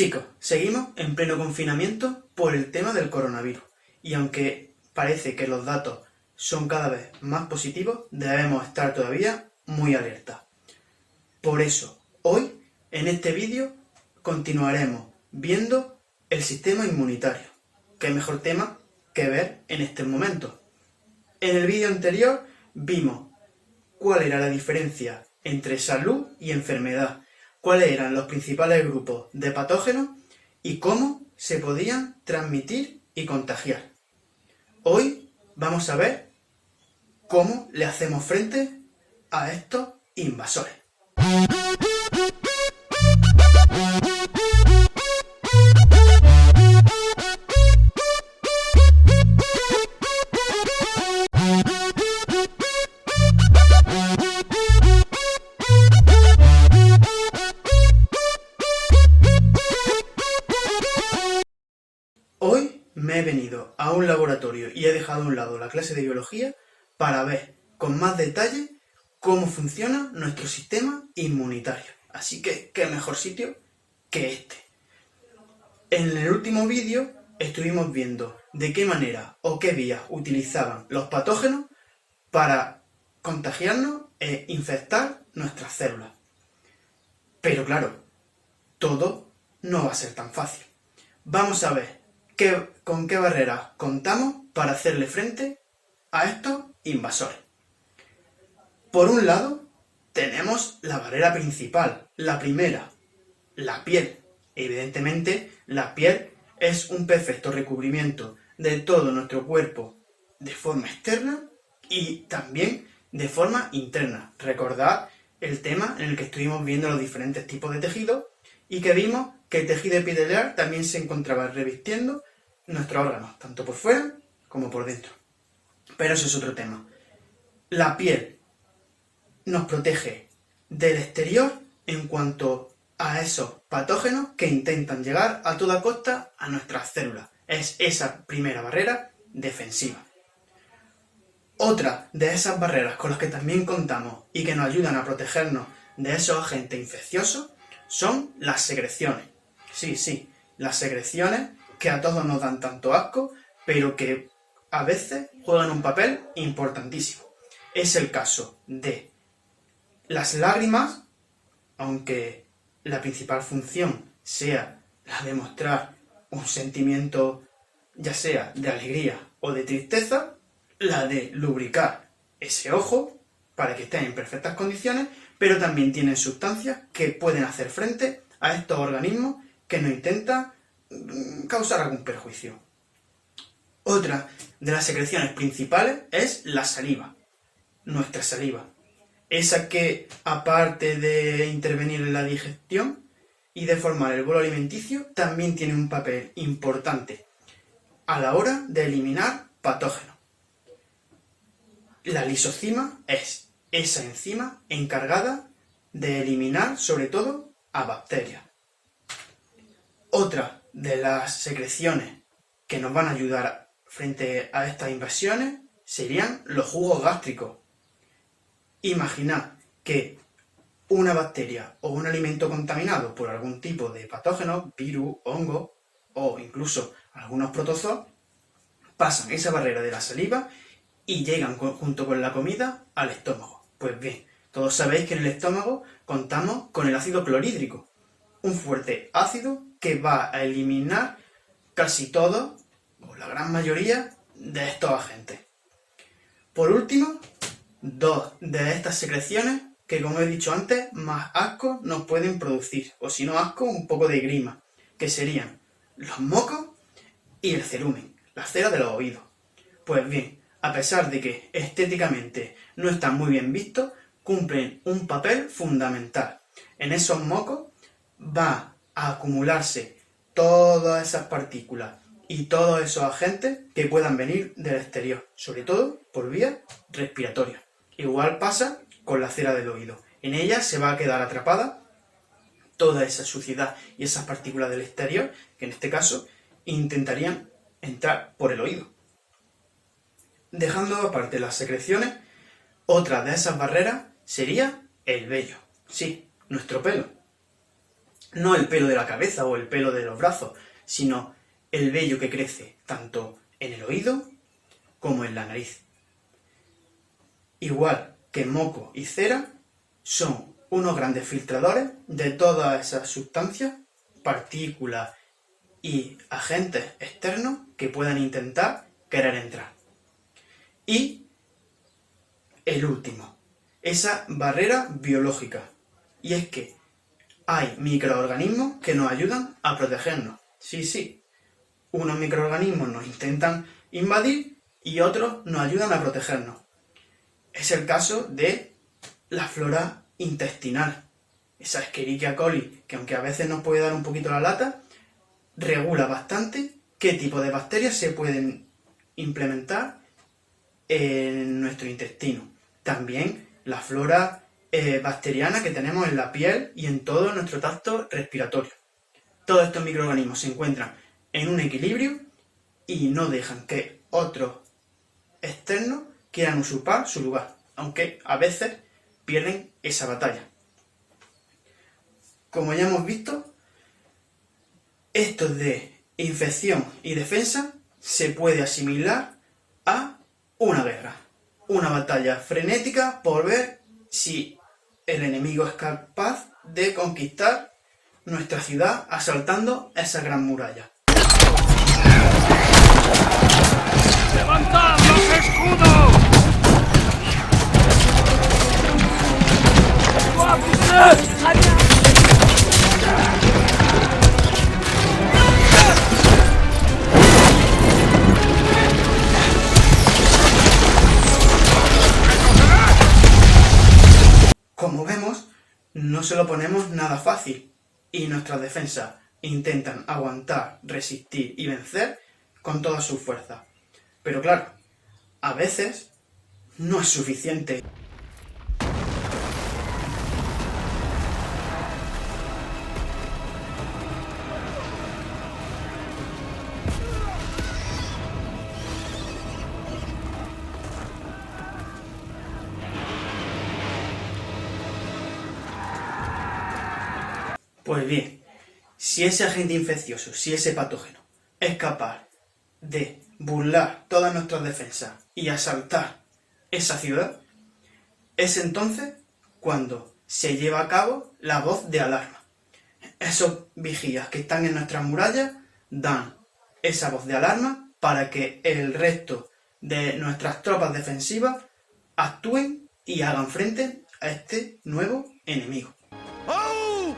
Chicos, seguimos en pleno confinamiento por el tema del coronavirus y aunque parece que los datos son cada vez más positivos, debemos estar todavía muy alerta. Por eso, hoy, en este vídeo, continuaremos viendo el sistema inmunitario. ¿Qué mejor tema que ver en este momento? En el vídeo anterior vimos cuál era la diferencia entre salud y enfermedad, cuáles eran los principales grupos de patógenos y cómo se podían transmitir y contagiar. Hoy vamos a ver cómo le hacemos frente a estos invasores. Hoy me he venido a un laboratorio y he dejado a un lado la clase de biología para ver con más detalle cómo funciona nuestro sistema inmunitario. Así que, ¿qué mejor sitio que este? En el último vídeo estuvimos viendo de qué manera o qué vías utilizaban los patógenos para contagiarnos e infectar nuestras células. Pero claro, todo no va a ser tan fácil. Vamos a ver con qué barreras contamos para hacerle frente a estos invasores. Por un lado, tenemos la barrera principal, la primera, la piel. Evidentemente, la piel es un perfecto recubrimiento de todo nuestro cuerpo de forma externa y también de forma interna. Recordad el tema en el que estuvimos viendo los diferentes tipos de tejidos y que vimos que el tejido epitelial también se encontraba revistiendo nuestros órganos, tanto por fuera como por dentro. Pero eso es otro tema. La piel nos protege del exterior en cuanto a esos patógenos que intentan llegar a toda costa a nuestras células. Es esa primera barrera defensiva. Otra de esas barreras con las que también contamos y que nos ayudan a protegernos de esos agentes infecciosos son las secreciones. Sí, las secreciones que a todos nos dan tanto asco, pero que a veces juegan un papel importantísimo. Es el caso de las lágrimas, aunque la principal función sea la de mostrar un sentimiento ya sea de alegría o de tristeza, la de lubricar ese ojo para que esté en perfectas condiciones, pero también tienen sustancias que pueden hacer frente a estos organismos que nos intentan causar algún perjuicio. Otra de las secreciones principales es la saliva, nuestra saliva. Esa que, aparte de intervenir en la digestión y de formar el bolo alimenticio, también tiene un papel importante a la hora de eliminar patógenos. La lisozima es esa enzima encargada de eliminar, sobre todo, a bacterias. Otra de las secreciones que nos van a ayudar frente a estas invasiones serían los jugos gástricos. Imaginad que una bacteria o un alimento contaminado por algún tipo de patógeno, virus, hongo o incluso algunos protozoos pasan esa barrera de la saliva y llegan junto con la comida al estómago. Pues bien, todos sabéis que en el estómago contamos con el ácido clorhídrico, un fuerte ácido que va a eliminar casi todo, o la gran mayoría, de estos agentes. Por último, dos de estas secreciones que, como he dicho antes, más asco nos pueden producir, o si no asco, un poco de grima, que serían los mocos y el cerumen, la cera de los oídos. Pues bien, a pesar de que estéticamente no están muy bien vistos, cumplen un papel fundamental. En esos mocos va a acumularse todas esas partículas y todos esos agentes que puedan venir del exterior, sobre todo por vía respiratoria. Igual pasa con la cera del oído. En ella se va a quedar atrapada toda esa suciedad y esas partículas del exterior, que en este caso intentarían entrar por el oído. Dejando aparte las secreciones, otra de esas barreras sería el vello. Sí, nuestro pelo. no el pelo de la cabeza o el pelo de los brazos, sino el vello que crece tanto en el oído como en la nariz. Igual que moco y cera, son unos grandes filtradores de todas esas sustancias, partículas y agentes externos que puedan intentar querer entrar. Y el último, esa barrera biológica. Y es que hay microorganismos que nos ayudan a protegernos. Sí, unos microorganismos nos intentan invadir y otros nos ayudan a protegernos. Es el caso de la flora intestinal. Esa Escherichia coli, que aunque a veces nos puede dar un poquito la lata, regula bastante qué tipo de bacterias se pueden implementar en nuestro intestino. También la flora bacteriana que tenemos en la piel y en todo nuestro tracto respiratorio. Todos estos microorganismos se encuentran en un equilibrio y no dejan que otros externos quieran usurpar su lugar, aunque a veces pierden esa batalla. Como ya hemos visto, esto de infección y defensa se puede asimilar a una guerra, una batalla frenética por ver si el enemigo es capaz de conquistar nuestra ciudad asaltando esa gran muralla. ¡Levantad los escudos! Como vemos, no se lo ponemos nada fácil y nuestras defensas intentan aguantar, resistir y vencer con toda su fuerza. Pero claro, a veces no es suficiente. Pues bien, si ese agente infeccioso, si ese patógeno es capaz de burlar todas nuestras defensas y asaltar esa ciudad, es entonces cuando se lleva a cabo la voz de alarma. Esos vigías que están en nuestras murallas dan esa voz de alarma para que el resto de nuestras tropas defensivas actúen y hagan frente a este nuevo enemigo. ¡Au!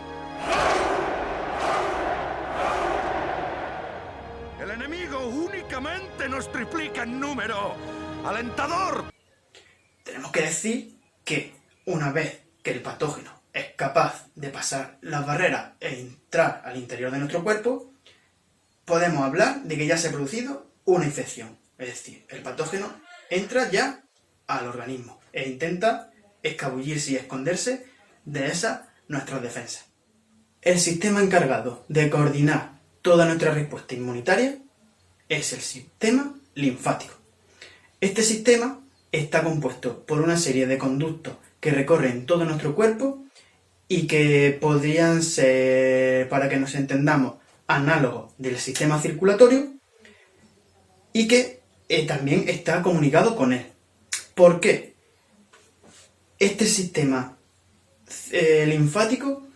El enemigo únicamente nos triplica en número. ¡Alentador! Tenemos que decir que una vez que el patógeno es capaz de pasar las barreras e entrar al interior de nuestro cuerpo, podemos hablar de que ya se ha producido una infección. Es decir, el patógeno entra ya al organismo e intenta escabullirse y esconderse de esas nuestras defensas. El sistema encargado de coordinar toda nuestra respuesta inmunitaria es el sistema linfático. Este sistema está compuesto por una serie de conductos que recorren todo nuestro cuerpo y que podrían ser, para que nos entendamos, análogos del sistema circulatorio y que también está comunicado con él. ¿Por qué? Este sistema linfático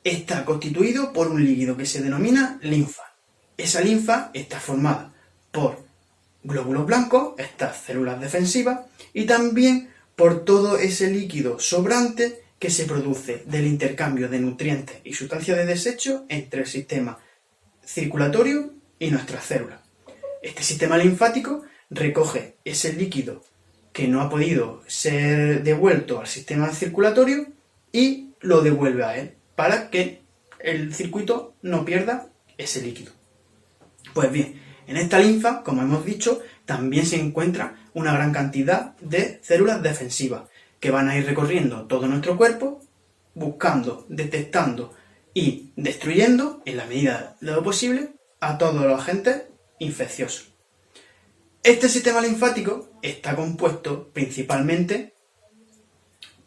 está constituido por un líquido que se denomina linfa. Esa linfa está formada por glóbulos blancos, estas células defensivas, y también por todo ese líquido sobrante que se produce del intercambio de nutrientes y sustancias de desecho entre el sistema circulatorio y nuestras células. Este sistema linfático recoge ese líquido que no ha podido ser devuelto al sistema circulatorio y lo devuelve a él para que el circuito no pierda ese líquido. Pues bien, en esta linfa, como hemos dicho, también se encuentra una gran cantidad de células defensivas que van a ir recorriendo todo nuestro cuerpo, buscando, detectando y destruyendo, en la medida de lo posible, a todos los agentes infecciosos. Este sistema linfático está compuesto principalmente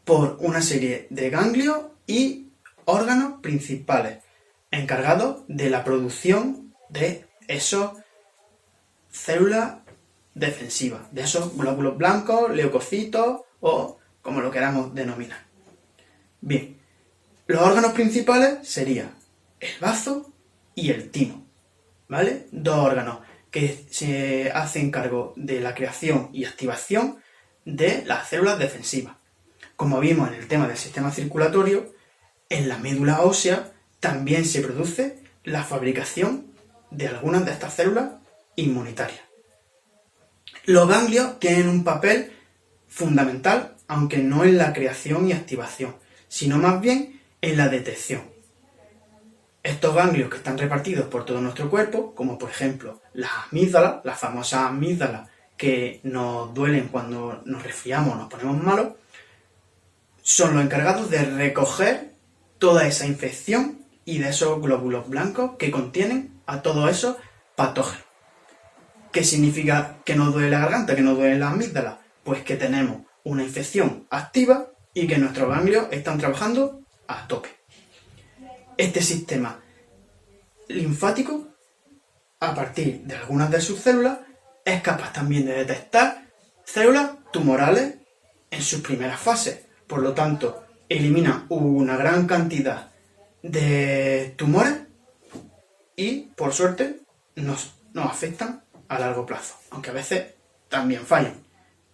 por una serie de ganglios y órganos principales encargados de la producción de esas células defensivas, de esos glóbulos blancos, leucocitos o como lo queramos denominar. Bien, los órganos principales serían el bazo y el timo, ¿vale? Dos órganos que se hacen cargo de la creación y activación de las células defensivas. Como vimos en el tema del sistema circulatorio, en la médula ósea también se produce la fabricación de algunas de estas células inmunitarias. Los ganglios tienen un papel fundamental, aunque no en la creación y activación, sino más bien en la detección. Estos ganglios que están repartidos por todo nuestro cuerpo, como por ejemplo las amígdalas, las famosas amígdalas que nos duelen cuando nos resfriamos o nos ponemos malos, son los encargados de recoger toda esa infección y de esos glóbulos blancos que contienen a todos esos patógenos. ¿Qué significa que nos duele la garganta, que nos duele las amígdalas? Pues que tenemos una infección activa y que nuestros ganglios están trabajando a tope. Este sistema linfático, a partir de algunas de sus células, es capaz también de detectar células tumorales en sus primeras fases. Por lo tanto, elimina una gran cantidad de tumores y, por suerte, nos afectan a largo plazo, aunque a veces también fallan.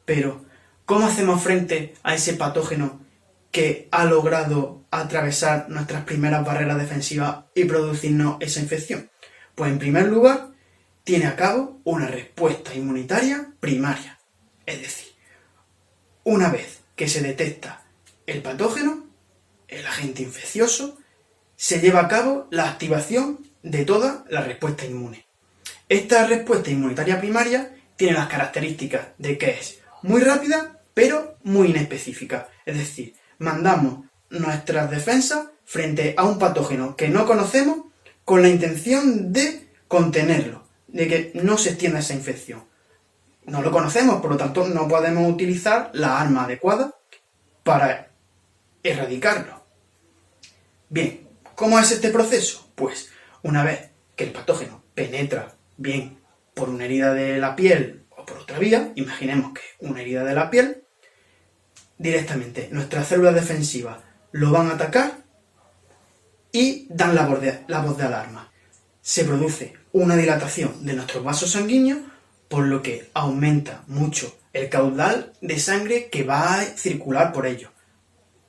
Pero, ¿cómo hacemos frente a ese patógeno que ha logrado atravesar nuestras primeras barreras defensivas y producirnos esa infección? Pues en primer lugar, tiene a cabo una respuesta inmunitaria primaria. Es decir, una vez que se detecta el patógeno, el agente infeccioso, se lleva a cabo la activación de toda la respuesta inmune. Esta respuesta inmunitaria primaria tiene las características de que es muy rápida, pero muy inespecífica. Es decir, mandamos nuestras defensas frente a un patógeno que no conocemos con la intención de contenerlo, de que no se extienda esa infección. No lo conocemos, por lo tanto no podemos utilizar la arma adecuada para erradicarlo. Bien, ¿cómo es este proceso? Pues una vez que el patógeno penetra bien por una herida de la piel o por otra vía, imaginemos que una herida de la piel, directamente nuestras células defensivas lo van a atacar y dan la voz de alarma. Se produce una dilatación de nuestros vasos sanguíneos, por lo que aumenta mucho el caudal de sangre que va a circular por ellos.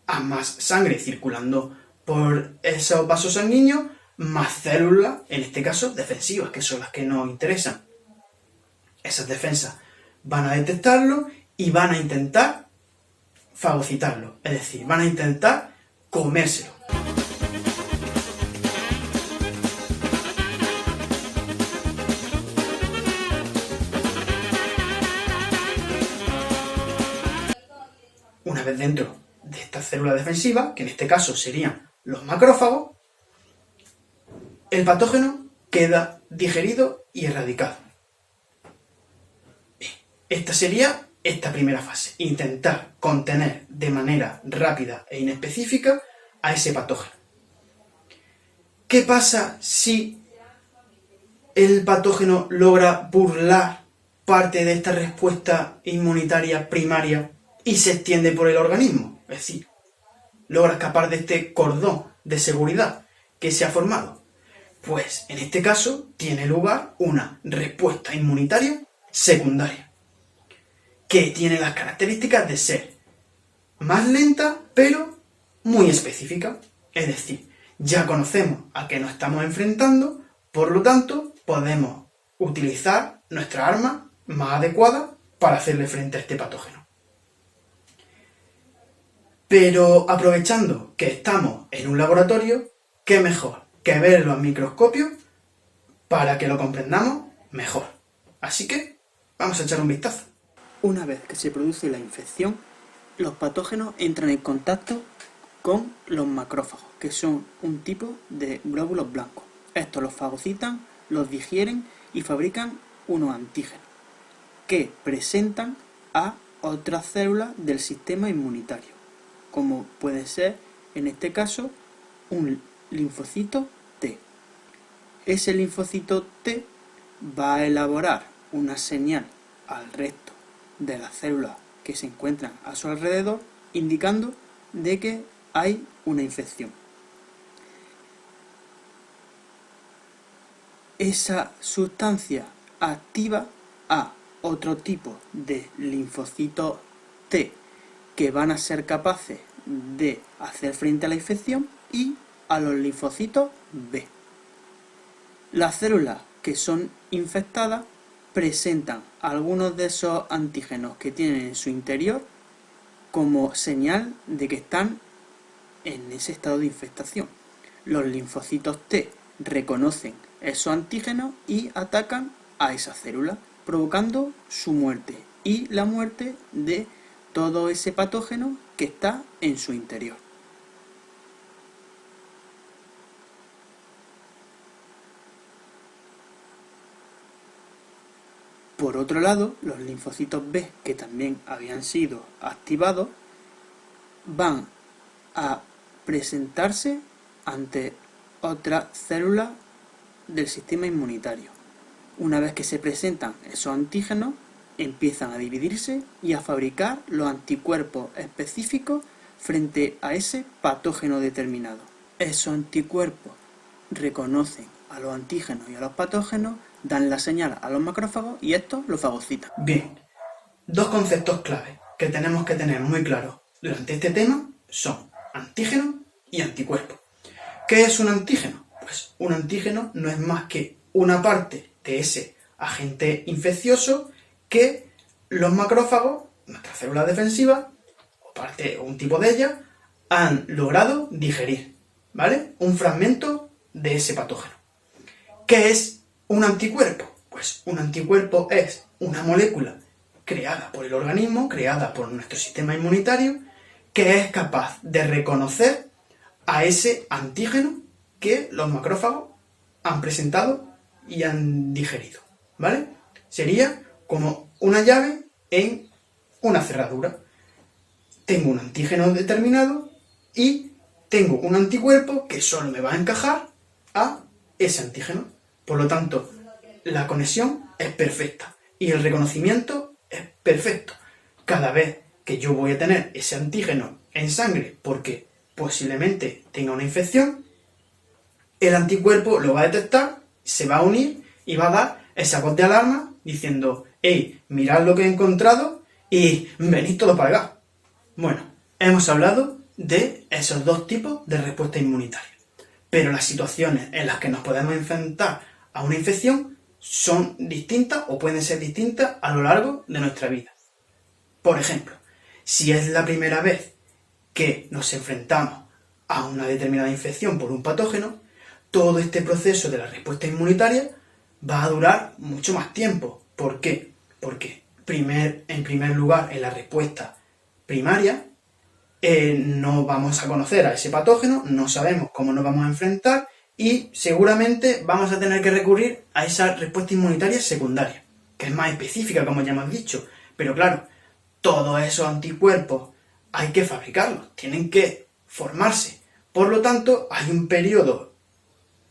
A más sangre circulando por esos vasos sanguíneos, más células, en este caso defensivas, que son las que nos interesan. Esas defensas van a detectarlo y van a intentar fagocitarlo, es decir, van a intentar comérselo. Una vez dentro de esta célula defensiva, que en este caso serían los macrófagos, el patógeno queda digerido y erradicado. Bien, esta sería esta primera fase, intentar contener de manera rápida e inespecífica a ese patógeno. ¿Qué pasa si el patógeno logra burlar parte de esta respuesta inmunitaria primaria y se extiende por el organismo? Es decir, logra escapar de este cordón de seguridad que se ha formado. Pues en este caso tiene lugar una respuesta inmunitaria secundaria, que tiene las características de ser más lenta, pero muy específica. Es decir, ya conocemos a qué nos estamos enfrentando, por lo tanto, podemos utilizar nuestra arma más adecuada para hacerle frente a este patógeno. Pero aprovechando que estamos en un laboratorio, ¿qué mejor que verlo en microscopio para que lo comprendamos mejor? Así que vamos a echar un vistazo. Una vez que se produce la infección, los patógenos entran en contacto con los macrófagos, que son un tipo de glóbulos blancos. Estos los fagocitan, los digieren y fabrican unos antígenos que presentan a otras células del sistema inmunitario, como puede ser, en este caso, un linfocito T. Ese linfocito T va a elaborar una señal al resto de las células que se encuentran a su alrededor, indicando de que hay una infección. Esa sustancia activa a otro tipo de linfocitos T que van a ser capaces de hacer frente a la infección y a los linfocitos B. Las células que son infectadas presentan algunos de esos antígenos que tienen en su interior como señal de que están en ese estado de infectación. Los linfocitos T reconocen esos antígenos y atacan a esa célula, provocando su muerte y la muerte de todo ese patógeno que está en su interior. Por otro lado, los linfocitos B, que también habían sido activados, van a presentarse ante otras células del sistema inmunitario. Una vez que se presentan esos antígenos, empiezan a dividirse y a fabricar los anticuerpos específicos frente a ese patógeno determinado. Esos anticuerpos reconocen a los antígenos y a los patógenos, dan la señal a los macrófagos y estos los fagocitan. Bien, dos conceptos clave que tenemos que tener muy claros durante este tema son antígeno y anticuerpo. ¿Qué es un antígeno? Pues un antígeno no es más que una parte de ese agente infeccioso que los macrófagos, nuestras células defensivas, o un tipo de ellas, han logrado digerir, ¿vale? Un fragmento de ese patógeno. ¿Qué es un anticuerpo? Pues un anticuerpo es una molécula creada por el organismo, creada por nuestro sistema inmunitario, que es capaz de reconocer a ese antígeno que los macrófagos han presentado y han digerido, ¿vale? Sería como una llave en una cerradura. Tengo un antígeno determinado y tengo un anticuerpo que solo me va a encajar a ese antígeno. Por lo tanto, la conexión es perfecta y el reconocimiento es perfecto. Cada vez que yo voy a tener ese antígeno en sangre porque posiblemente tenga una infección, el anticuerpo lo va a detectar, se va a unir y va a dar esa voz de alarma diciendo: «Hey, mirad lo que he encontrado y venid todos para acá». Bueno, hemos hablado de esos dos tipos de respuesta inmunitaria, pero las situaciones en las que nos podemos enfrentar a una infección son distintas o pueden ser distintas a lo largo de nuestra vida. Por ejemplo, si es la primera vez que nos enfrentamos a una determinada infección por un patógeno, todo este proceso de la respuesta inmunitaria va a durar mucho más tiempo. ¿Por qué? Porque en primer lugar, en la respuesta primaria, no vamos a conocer a ese patógeno, no sabemos cómo nos vamos a enfrentar y seguramente vamos a tener que recurrir a esa respuesta inmunitaria secundaria, que es más específica, como ya hemos dicho. Pero claro, todos esos anticuerpos hay que fabricarlos, tienen que formarse. Por lo tanto, hay un periodo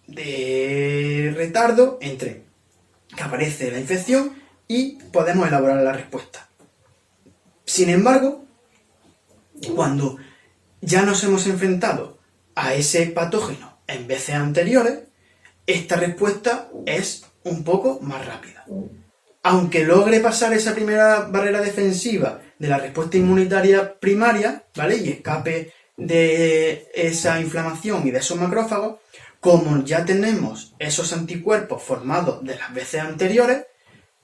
de retardo entre que aparece la infección y podemos elaborar la respuesta. Sin embargo, cuando ya nos hemos enfrentado a ese patógeno en veces anteriores, esta respuesta es un poco más rápida. Aunque logre pasar esa primera barrera defensiva de la respuesta inmunitaria primaria, ¿vale?, y escape de esa inflamación y de esos macrófagos, como ya tenemos esos anticuerpos formados de las veces anteriores,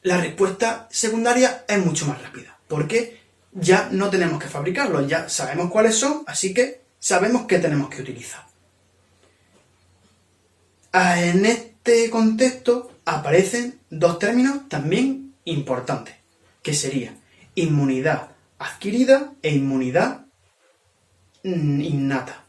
la respuesta secundaria es mucho más rápida, porque ya no tenemos que fabricarlos, ya sabemos cuáles son, así que sabemos qué tenemos que utilizar. En este contexto aparecen dos términos también importantes, que serían inmunidad adquirida e inmunidad innata.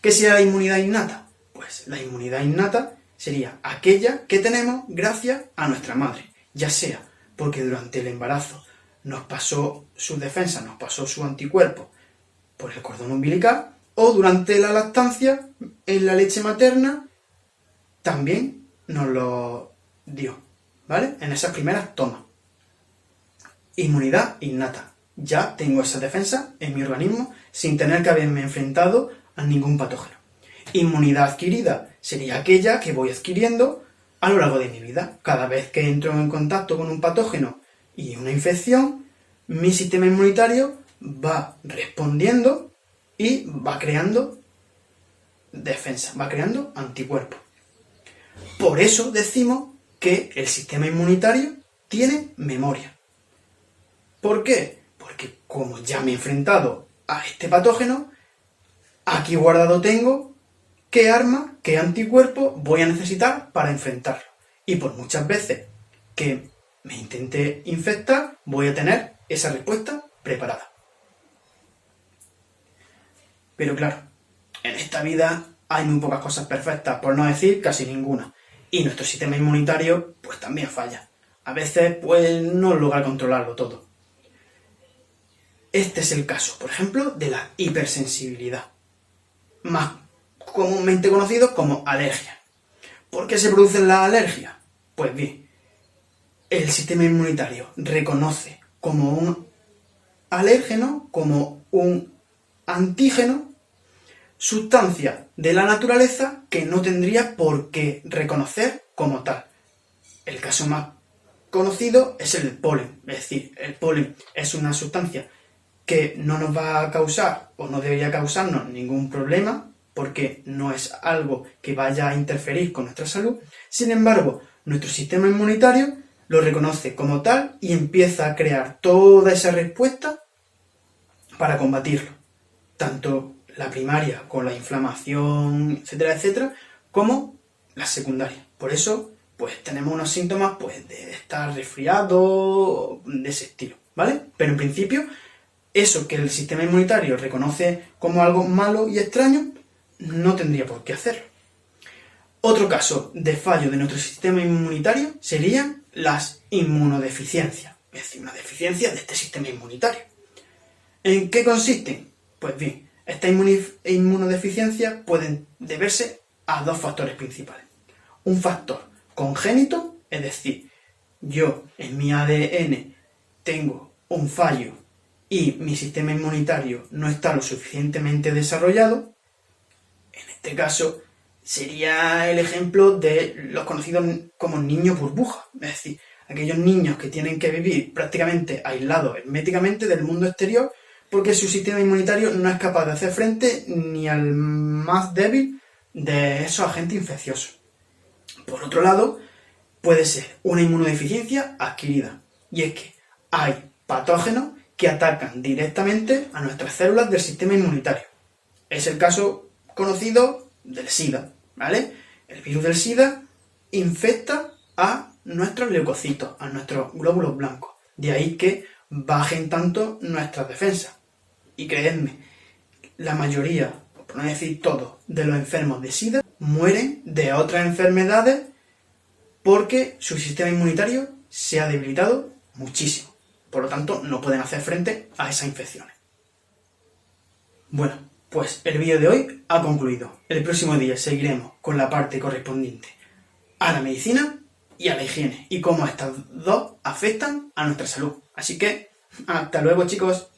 ¿Qué sería la inmunidad innata? Pues la inmunidad innata sería aquella que tenemos gracias a nuestra madre, ya sea porque durante el embarazo nos pasó sus defensas, nos pasó su anticuerpo por el cordón umbilical, o durante la lactancia, en la leche materna, también nos lo dio, ¿vale? En esas primeras tomas. Inmunidad innata. Ya tengo esa defensa en mi organismo sin tener que haberme enfrentado a ningún patógeno. Inmunidad adquirida sería aquella que voy adquiriendo a lo largo de mi vida. Cada vez que entro en contacto con un patógeno y una infección, mi sistema inmunitario va respondiendo y va creando defensa, va creando anticuerpos. Por eso decimos que el sistema inmunitario tiene memoria. ¿Por qué? Porque como ya me he enfrentado a este patógeno, aquí guardado tengo qué arma, qué anticuerpo voy a necesitar para enfrentarlo. Y por muchas veces que me intente infectar, voy a tener esa respuesta preparada. Pero claro, en esta vida hay muy pocas cosas perfectas, por no decir casi ninguna. Y nuestro sistema inmunitario pues también falla. A veces pues no logra controlarlo todo. Este es el caso, por ejemplo, de la hipersensibilidad, más comúnmente conocido como alergia. ¿Por qué se producen las alergias? Pues bien, el sistema inmunitario reconoce como un alérgeno, como un antígeno, sustancia de la naturaleza que no tendría por qué reconocer como tal. El caso más conocido es el del polen, es decir, el polen es una sustancia que no nos va a causar o no debería causarnos ningún problema porque no es algo que vaya a interferir con nuestra salud. Sin embargo, nuestro sistema inmunitario lo reconoce como tal y empieza a crear toda esa respuesta para combatirlo. Tanto la primaria con la inflamación, etcétera, etcétera, como la secundaria. Por eso, pues tenemos unos síntomas pues de estar resfriado, de ese estilo, ¿vale? Pero en principio, eso que el sistema inmunitario reconoce como algo malo y extraño, no tendría por qué hacerlo. Otro caso de fallo de nuestro sistema inmunitario serían las inmunodeficiencias, es decir, una deficiencia de este sistema inmunitario. ¿En qué consisten? Pues bien, estas inmunodeficiencias pueden deberse a dos factores principales. Un factor congénito, es decir, yo en mi ADN tengo un fallo y mi sistema inmunitario no está lo suficientemente desarrollado. En este caso sería el ejemplo de los conocidos como niños burbuja, es decir, aquellos niños que tienen que vivir prácticamente aislados herméticamente del mundo exterior porque su sistema inmunitario no es capaz de hacer frente ni al más débil de esos agentes infecciosos. Por otro lado, puede ser una inmunodeficiencia adquirida, y es que hay patógenos que atacan directamente a nuestras células del sistema inmunitario. Es el caso conocido del SIDA, ¿vale? El virus del SIDA infecta a nuestros leucocitos, a nuestros glóbulos blancos. De ahí que bajen tanto nuestras defensas. Y creedme, la mayoría, por no decir todos, de los enfermos de SIDA mueren de otras enfermedades porque su sistema inmunitario se ha debilitado muchísimo. Por lo tanto, no pueden hacer frente a esas infecciones. Bueno, pues el vídeo de hoy ha concluido. El próximo día seguiremos con la parte correspondiente a la medicina y a la higiene y cómo estas dos afectan a nuestra salud. Así que, hasta luego, chicos.